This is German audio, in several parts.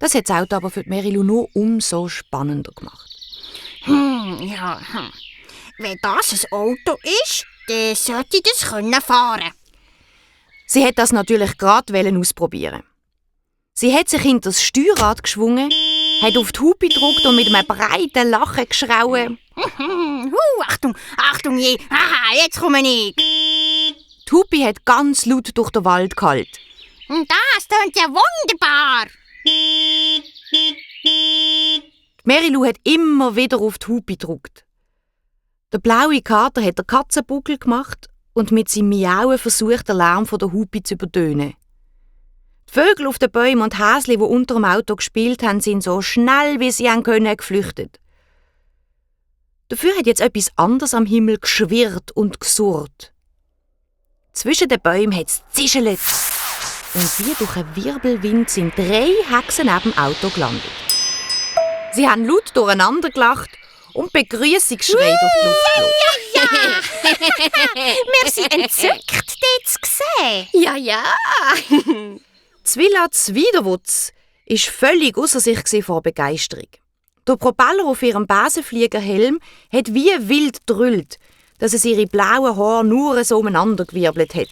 Das hat das Auto aber für Mary-Lou nur umso spannender gemacht. Wenn das ein Auto ist, dann sollte ich das fahren können. Sie hat das natürlich gerade ausprobieren. Sie hat sich hinter das Steuerrad geschwungen, hat auf die Hupe gedrückt und mit einem breiten Lachen geschrauen. Achtung, jetzt komme ich. Die Hupe hat ganz laut durch den Wald gehalten. Das klingt ja wunderbar. Mary-Lou hat immer wieder auf die Hupe gedrückt. Der blaue Kater hat den Katzenbuckel gemacht und mit seinem Miauen versucht, den Lärm von der Hupe zu übertönen. Die Vögel auf den Bäumen und Häsli, die unter dem Auto gespielt haben, sind so schnell, wie sie können, geflüchtet. Dafür hat jetzt etwas anderes am Himmel geschwirrt und gesurrt. Zwischen den Bäumen hat es zischelt. Und wie durch einen Wirbelwind sind 3 Hexen neben dem Auto gelandet. Sie haben laut durcheinander gelacht und Begrüßungsschrei durch die Luft geflogen. Wir sind entzückt, dich zu sehen. Ja. Zwilla Zwiderwutz war völlig ausser sich vor Begeisterung. Der Propeller auf ihrem Besenfliegerhelm hat wie wild drüllt, dass es ihre blauen Haare nur so umeinandergewirbelt hat.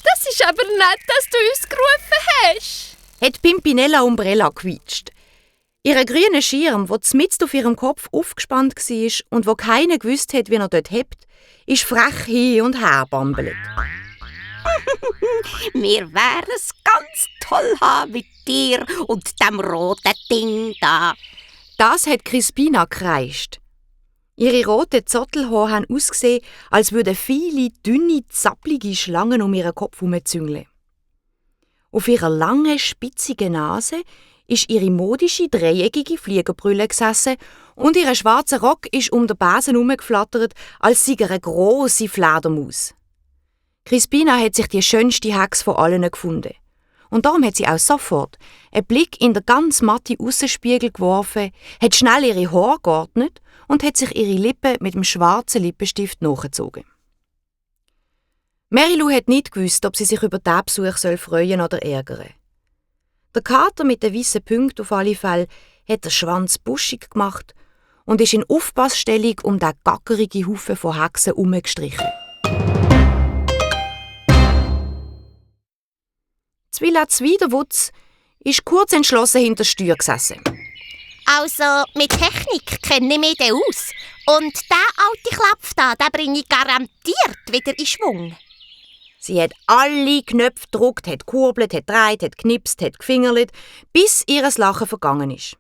Das ist aber nett, dass du uns gerufen hast. Hat Pimpinella Umbrella gequietscht. Ihr grüner Schirm, der mitten auf ihrem Kopf aufgespannt war und wo keiner gewusst hat, wie er dort hebt, ist frech hin und her bambelt. Wir werden es ganz toll haben mit dir und dem roten Ding da. Das hat Crispina gekreischt. Ihre roten Zottelhaare haben ausgesehen, als würden viele, dünne, zappelige Schlangen um ihren Kopf herumzüngeln. Auf ihrer langen, spitzigen Nase ist ihre modische, dreieckige Fliegerbrille gesessen und ihr schwarzer Rock ist um den Besen herumgeflattert, als sei er eine grosse Fledermaus. Crispina hat sich die schönste Hex von allen gefunden. Und darum hat sie auch sofort einen Blick in den ganz matten Aussenspiegel geworfen, hat schnell ihre Haare geordnet und hat sich ihre Lippen mit dem schwarzen Lippenstift nachgezogen. Mary-Lou hat nicht gewusst, ob sie sich über diesen Besuch freuen oder ärgern. Der Kater mit den weißen Punkten auf alle Fälle hat den Schwanz buschig gemacht und ist in Aufpassstellung um den gackerigen Haufen von Hexen herumgestrichen. Zwilla Zwiderwutz ist kurz entschlossen hinter der Steuer gesessen. Also, mit Technik kenne ich mich dann aus. Und der alte Klapf da, den bringe ich garantiert wieder in Schwung. Sie hat alle Knöpfe gedrückt, hat gekurbelt, hat gedreht, hat geknipst, hat gefingerlet, bis ihr Lachen vergangen ist.